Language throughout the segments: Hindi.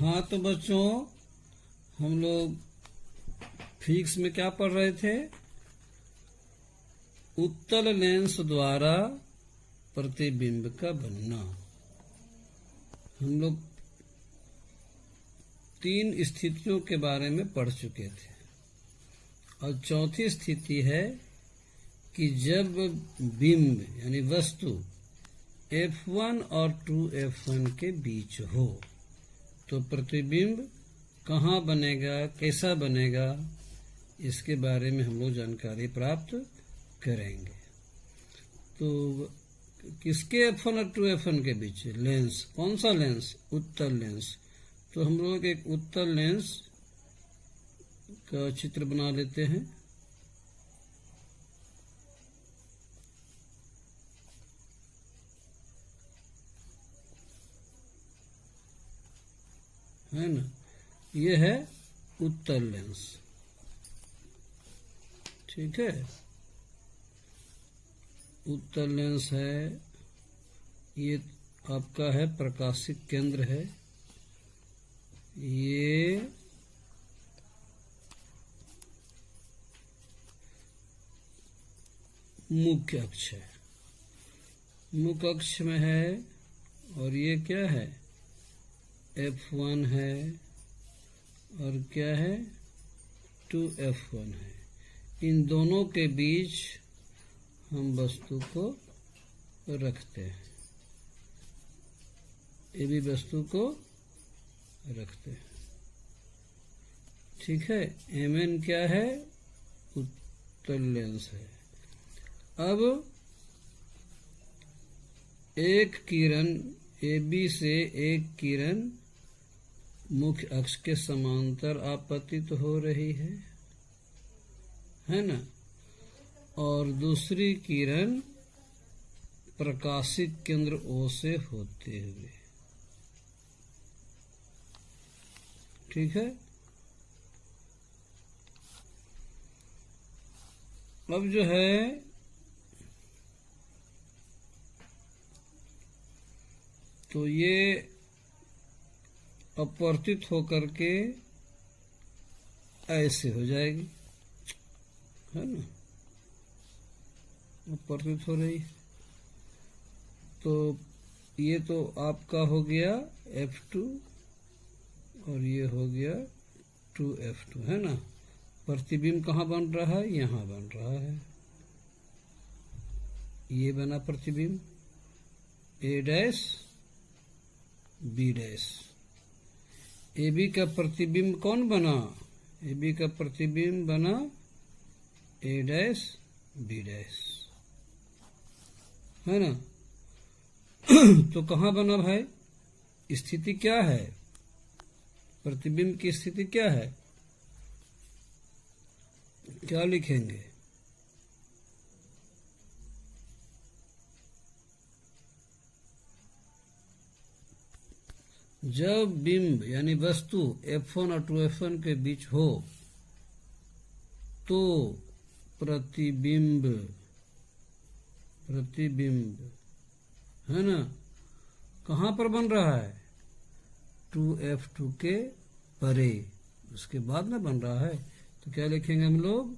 हाँ तो बच्चों, हम लोग फिजिक्स में क्या पढ़ रहे थे? उत्तल लेंस द्वारा प्रतिबिंब का बनना। हम लोग 3 स्थितियों के बारे में पढ़ चुके थे और चौथी स्थिति है कि जब बिंब यानी वस्तु F1 और 2F1 के बीच हो तो प्रतिबिंब कहाँ बनेगा, कैसा बनेगा, इसके बारे में हम लोग जानकारी प्राप्त करेंगे। तो किसके F1 और 2F1 के बीच लेंस, कौन सा लेंस? उत्तल लेंस। तो हम लोग एक उत्तल लेंस का चित्र बना लेते हैं। है ना, ये है उत्तल लेंस। ठीक है, उत्तल लेंस है, ये आपका है प्रकाशिक केंद्र है, ये मुख्य अक्ष है, मुख्य अक्ष में है। और ये क्या है? F1 है और क्या है? 2F1 है। इन दोनों के बीच हम वस्तु को रखते हैं, ये भी वस्तु को रखते हैं। ठीक है, Mn क्या है? उत्तल लेंस है। अब एक किरण AB से एक किरण मुख्य अक्ष के समांतर आपतित हो रही है ना, और दूसरी किरण प्रकाशिक केंद्र O से होते हुए। ठीक है, अब जो है तो ये अपवर्तित होकर के ऐसे हो जाएगी, है ना, अपवर्तित हो रही। तो ये तो आपका हो गया F2 और ये हो गया 2F2, है ना। प्रतिबिंब कहाँ बन रहा है? यहाँ बन रहा है। ये बना प्रतिबिंब A dash B dash. AB का प्रतिबिंब कौन बना? AB का प्रतिबिंब बना A डैश B डैश, है ना। तो कहाँ बना भाई? स्थिति क्या है? प्रतिबिंब की स्थिति क्या है? क्या लिखेंगे? जब बिंब यानी वस्तु F1 और 2F1 के बीच हो तो प्रतिबिंब है ना, कहाँ पर बन रहा है? 2F2 के परे, उसके बाद में बन रहा है। तो क्या लिखेंगे हम लोग?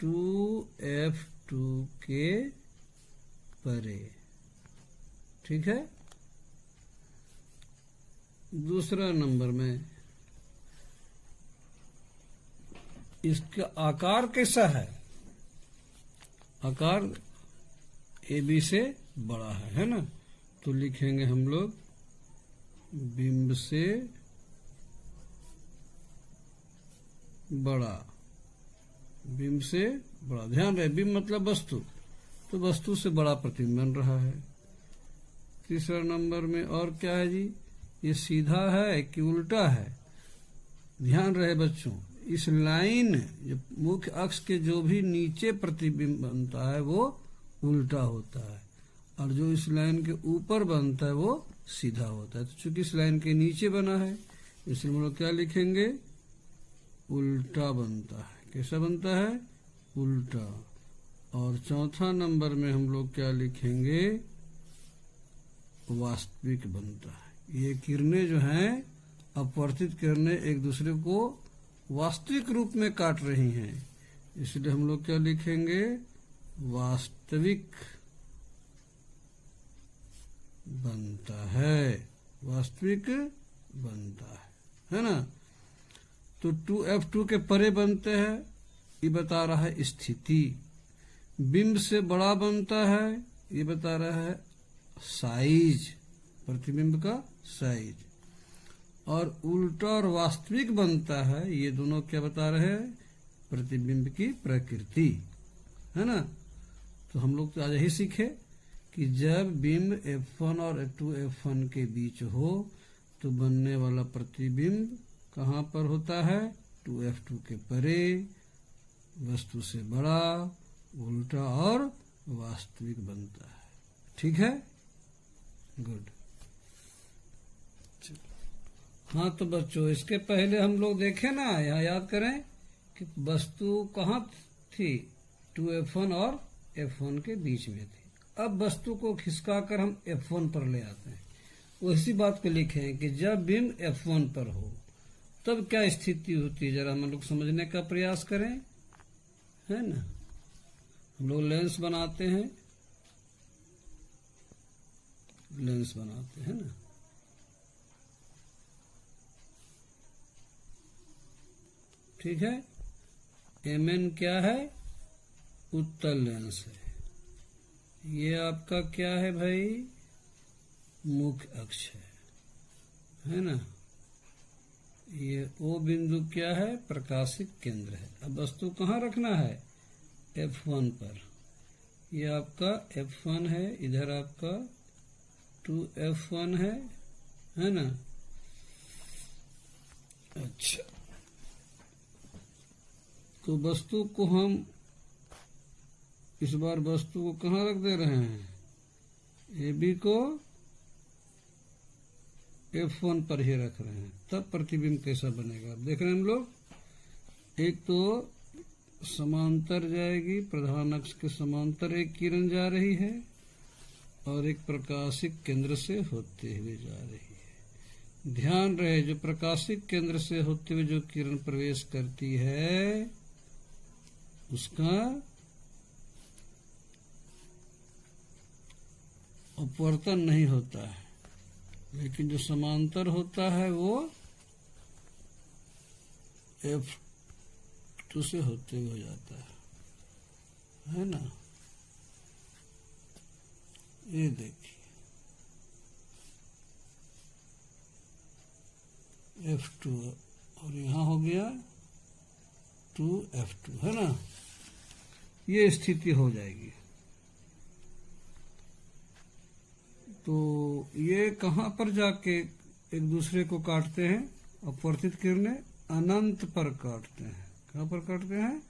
2F2 के परे। ठीक है, दूसरा नंबर में इसका आकार कैसा है? आकार AB से बड़ा है ना। तो लिखेंगे हम लोग बिंब से बड़ा, बिंब से बड़ा। ध्यान रहे, बिंब मतलब वस्तु, तो वस्तु से बड़ा प्रतिबिंब बन रहा है। तीसरा नंबर में और क्या है जी? ये सीधा है कि उल्टा है? ध्यान रहे बच्चों, इस लाइन जो मुख्य अक्ष के जो भी नीचे प्रतिबिंब बनता है वो उल्टा होता है, और जो इस लाइन के ऊपर बनता है वो सीधा होता है। तो चूंकि इस लाइन के नीचे बना है इसलिए हम लोग क्या लिखेंगे? उल्टा बनता है। कैसा बनता है? उल्टा। और चौथा नंबर में हम लोग क्या लिखेंगे? वास्तविक बनता है। ये किरणें जो हैं अपवर्तित किरणें एक दूसरे को वास्तविक रूप में काट रही हैं, इसलिए हम लोग क्या लिखेंगे, वास्तविक बनता है, वास्तविक बनता है ना। तो 2F2 के परे बनते हैं, ये बता रहा है स्थिति। बिंब से बड़ा बनता है, ये बता रहा है साइज, प्रतिबिंब का साइज। और उल्टा और वास्तविक बनता है, ये दोनों क्या बता रहे हैं, प्रतिबिंब की प्रकृति, है ना। तो हम लोग तो आज यही सीखे कि जब बिंब F1 और 2F1 के बीच हो तो बनने वाला प्रतिबिंब कहाँ पर होता है, 2F2 के परे, वस्तु से बड़ा, उल्टा और वास्तविक बनता है। ठीक है, गुड। हाँ तो बच्चों, इसके पहले हम लोग देखे ना, यहाँ याद करें कि वस्तु कहाँ थी, 2F1 और F1 के बीच में थी। अब वस्तु को खिसकाकर हम F1 पर ले आते हैं। उसी बात को लिखें कि जब बिंब F1 पर हो तब क्या स्थिति होती है, जरा हम लोग समझने का प्रयास करें, है ना। हम लोग लेंस बनाते हैं, लेंस बनाते हैं ना। ठीक है, MN क्या है, उत्तल लेंस है। ये आपका क्या है भाई, मुख्य अक्ष है ना। ये O बिंदु क्या है, प्रकाशिक केंद्र है। अब वस्तु कहाँ रखना है, F1 पर। ये आपका F1 है, इधर आपका 2F1 है ना। अच्छा, तो वस्तु को हम इस बार वस्तु को कहाँ रख दे रहे हैं, AB को F1 पर ही रख रहे हैं। तब प्रतिबिंब कैसा बनेगा, अब देख रहे हैं हम लोग। एक तो समांतर जाएगी, प्रधान अक्ष के समांतर एक किरण जा रही है और एक प्रकाशिक केंद्र से होते हुए जा रही है। ध्यान रहे, जो प्रकाशिक केंद्र से होते हुए जो किरण प्रवेश करती है उसका अपवर्तन नहीं होता है, लेकिन जो समांतर होता है वो F2 से होते हुए हो जाता है ना। ये देखिए F2 और यहाँ हो गया 2F2, है ना। ये स्थिति हो जाएगी। तो ये कहाँ पर जाके एक दूसरे को काटते हैं, अपवर्तित किरणें अनंत पर काटते हैं। कहाँ पर काटते हैं,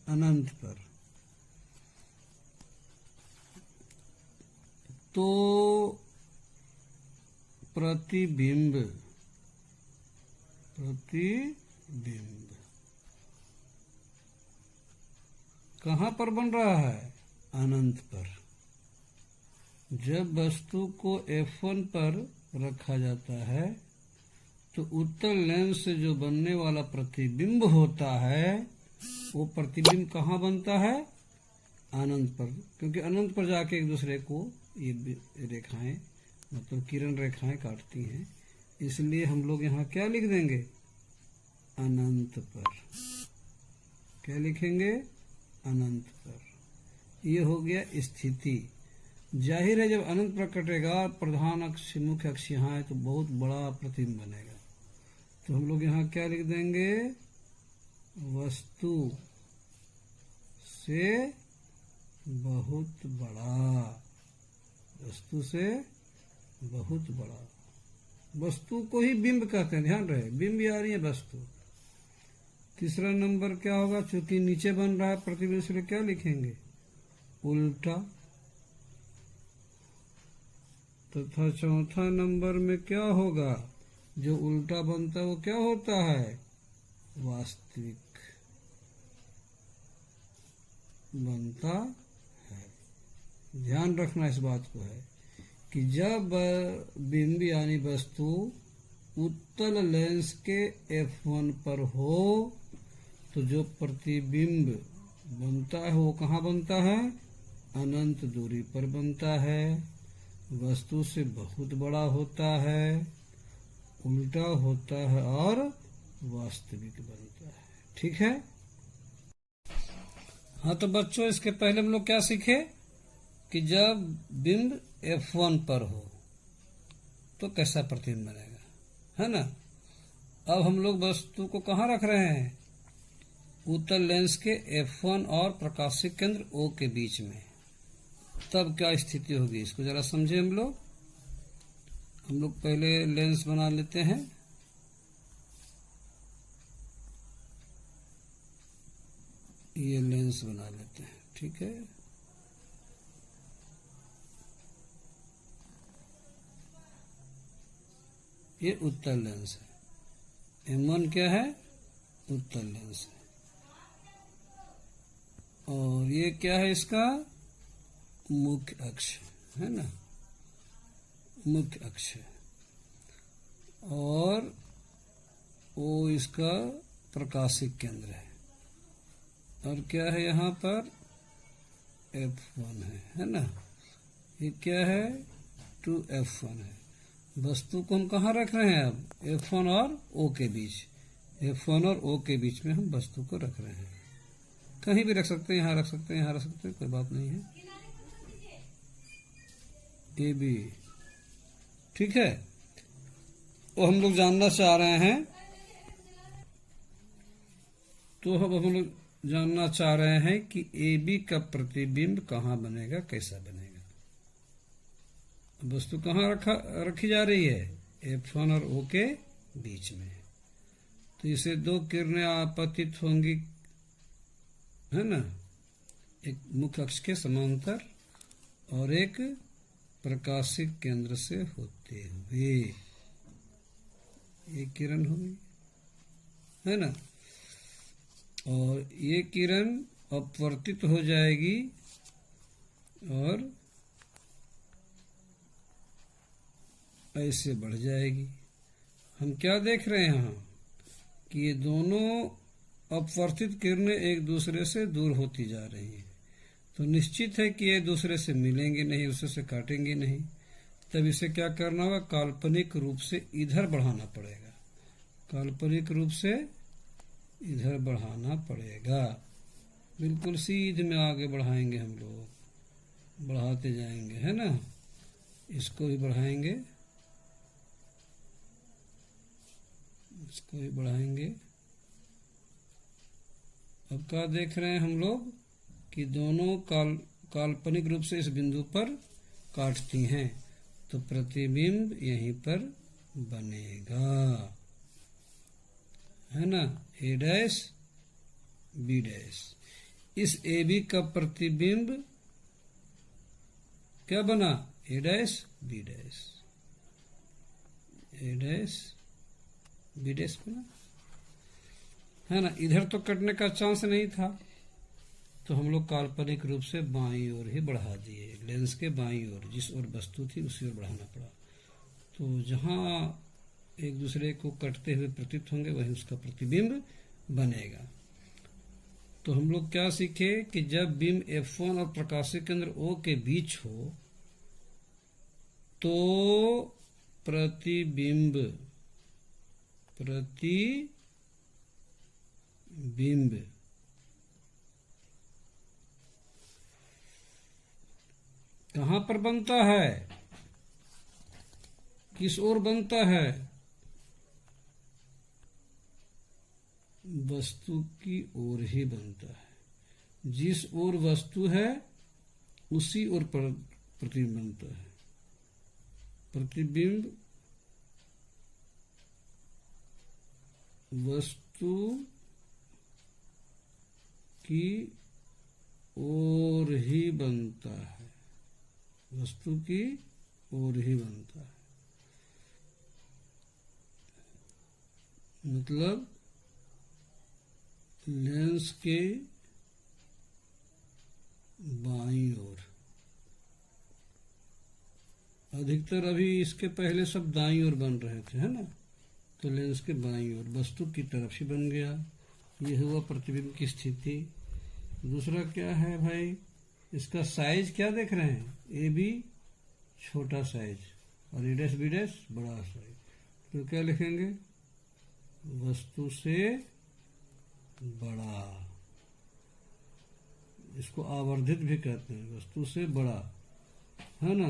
अनंत पर। तो प्रतिबिंब कहाँ पर बन रहा है, अनंत पर। जब वस्तु को F1 पर रखा जाता है तो उत्तल लेंस से जो बनने वाला प्रतिबिंब होता है वो प्रतिबिंब कहाँ बनता है, अनंत पर। क्योंकि अनंत पर जाके एक दूसरे को ये रेखाएं, मतलब किरण रेखाएं काटती हैं, इसलिए हम लोग यहाँ क्या लिख देंगे, अनंत पर। क्या लिखेंगे, अनंत पर। ये हो गया स्थिति। जाहिर है जब अनंत पर कटेगा, प्रधान अक्ष मुख्य अक्ष यहाँ है तो बहुत बड़ा प्रतिबिंब बनेगा। तो हम लोग यहाँ क्या लिख देंगे, वस्तु से बहुत बड़ा, वस्तु से बहुत बड़ा। वस्तु को ही बिंब कहते हैं, ध्यान रहे, बिंब आ रही है वस्तु। तीसरा नंबर क्या होगा, चूंकि नीचे बन रहा है प्रतिबिंब, इसलिए क्या लिखेंगे, उल्टा। तथा चौथा नंबर में क्या होगा, जो उल्टा बनता है वो क्या होता है, वास्तविक बनता है। ध्यान रखना इस बात को है कि जब बिंब यानी वस्तु उत्तल लेंस के F1 पर हो तो जो प्रतिबिंब बनता है वो कहाँ बनता है? अनंत दूरी पर बनता है, वस्तु से बहुत बड़ा होता है, उल्टा होता है और वास्तविक बनता है। ठीक है। हाँ तो बच्चों, इसके पहले हम लोग क्या सीखे कि जब बिंब F1 पर हो तो कैसा प्रतिबिंब बनेगा, है ना। अब हम लोग वस्तु को कहाँ रख रहे हैं? उत्तल लेंस के F1 और प्रकाशिक केंद्र O के बीच में। तब क्या स्थिति होगी इसको जरा समझे हम लोग पहले लेंस बना लेते हैं। ये लेंस बना लेते हैं, ठीक है। ये उत्तल लेंस है, M1 क्या है? उत्तल लेंस है। और ये क्या है? इसका मुख्य अक्ष है ना, मुख्य अक्ष है। और वो इसका प्रकाशिक केंद्र है। और क्या है यहाँ पर? F1 है ना। ये क्या है? 2F1 है। वस्तु को हम कहाँ रख रहे हैं? अब F1 और O के बीच। F1 और O के बीच में हम वस्तु को रख रहे हैं। कहीं भी रख सकते हैं, यहाँ रख सकते हैं, यहाँ रख सकते हैं, कोई बात नहीं है। AB, ठीक है। तो हम लोग जानना चाह रहे हैं, तो हम लोग जानना चाह रहे हैं कि AB का प्रतिबिंब कहाँ बनेगा, कैसा बनेगा। वस्तु कहाँ रखी जा रही है? F1 और O के बीच में। तो इसे दो किरणें आपतित होंगी, है ना, एक मुख्य अक्ष के समांतर और एक प्रकाशिक केंद्र से होते हुए। ये किरण होगी, है ना। और ये किरण अपवर्तित हो जाएगी और ऐसे बढ़ जाएगी। हम क्या देख रहे हैं यहाँ कि ये दोनों अपवर्तित किरणें एक दूसरे से दूर होती जा रही हैं। तो निश्चित है कि ये दूसरे से मिलेंगे नहीं, उससे से काटेंगे नहीं। तब इसे क्या करना होगा? काल्पनिक रूप से इधर बढ़ाना पड़ेगा। काल्पनिक रूप से इधर बढ़ाना पड़ेगा। बिल्कुल सीधे में आगे बढ़ाएंगे हम लोग, बढ़ाते जाएंगे, है ना। इसको भी बढ़ाएंगे, इसको भी बढ़ाएंगे। अब क्या देख रहे हैं हम लोग कि दोनों काल्पनिक रूप से इस बिंदु पर काटती हैं, तो प्रतिबिंब यहीं पर बनेगा, है ना। A dash B dash. इस AB का प्रतिबिंब क्या बना? A dash B dash, A dash B dash बना, है ना। इधर तो कटने का चांस नहीं था, तो हम लोग काल्पनिक रूप से बाईं ओर ही बढ़ा दिए। लेंस के बाईं ओर, जिस ओर वस्तु थी उसी ओर बढ़ाना पड़ा। तो जहां एक दूसरे को कटते हुए प्रतीत होंगे वहीं उसका प्रतिबिंब बनेगा। तो हम लोग क्या सीखे कि जब बिंब F1 और प्रकाशिक केंद्र O के बीच हो तो प्रतिबिंब कहां पर बनता है? किस ओर बनता है? वस्तु की ओर ही बनता है। जिस ओर वस्तु है उसी ओर प्रतिबिंब बनता है। प्रतिबिंब वस्तु की ओर ही बनता है, वस्तु की ओर ही बनता है। मतलब लेंस के बाईं ओर। अधिकतर अभी इसके पहले सब दाईं ओर बन रहे थे, है ना। तो लेंस के बाईं ओर वस्तु की तरफ से बन गया। ये हुआ प्रतिबिंब की स्थिति। दूसरा क्या है भाई, इसका साइज क्या देख रहे हैं, ए बी छोटा साइज और ए डैश बी डैश बड़ा साइज। तो क्या लिखेंगे, वस्तु से बड़ा, इसको आवर्धित भी कहते हैं, वस्तु से बड़ा, है ना।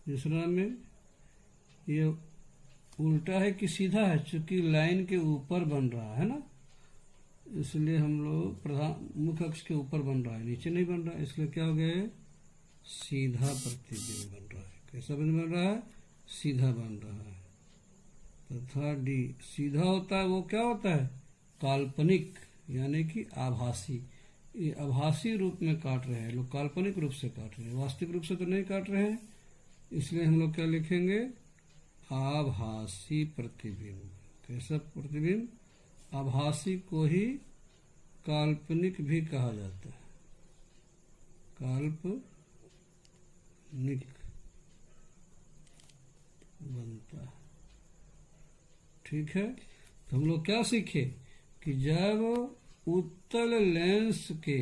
तीसरा में ये उल्टा है कि सीधा है, चूंकि लाइन के ऊपर बन रहा है ना, इसलिए हम लोग प्रधान मुख्य अक्ष के ऊपर बन रहा है, नीचे नहीं बन रहा है, इसलिए क्या हो गया, सीधा प्रतिबिंब बन रहा है। कैसा बन रहा है, सीधा बन रहा है। तथा डी सीधा होता है, वो क्या होता है, काल्पनिक, यानी कि आभासी। ये आभासी रूप में काट रहे हैं लोग, काल्पनिक रूप से काट रहे हैं, वास्तविक रूप से तो नहीं काट रहे हैं, इसलिए हम लोग क्या लिखेंगे, आभासी प्रतिबिंब। कैसा प्रतिबिंब, आभासी को ही काल्पनिक भी कहा जाता है, काल्पनिक बनता है। ठीक है, तो हम लोग क्या सीखे कि जब उत्तल लेंस के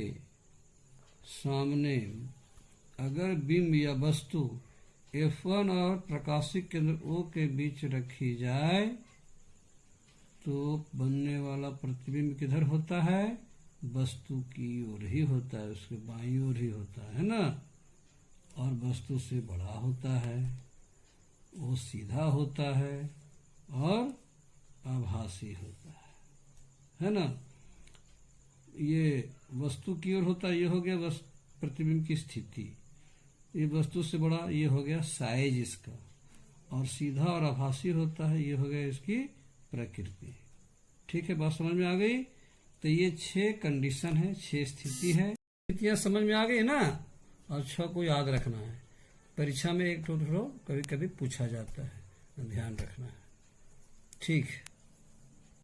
सामने अगर बिंब या वस्तु F1 और प्रकाशिक केंद्र O के बीच रखी जाए तो बनने वाला प्रतिबिंब किधर होता है, वस्तु की ओर ही होता है, उसके बाईं ओर ही होता है ना, और वस्तु से बड़ा होता है, वो सीधा होता है और आभासी होता है ना। ये वस्तु की ओर होता है, ये हो गया प्रतिबिंब की स्थिति, ये वस्तु से बड़ा, ये हो गया साइज इसका, और सीधा और आभासी होता है, ये हो गया इसकी प्रकृति। ठीक है, बात समझ में आ गई। तो ये 6 कंडीशन है, 6 स्थिति है, स्थितियां समझ में आ गई ना, और 6 को याद रखना है। परीक्षा में एक कभी कभी पूछा जाता है, ध्यान रखना है। ठीक।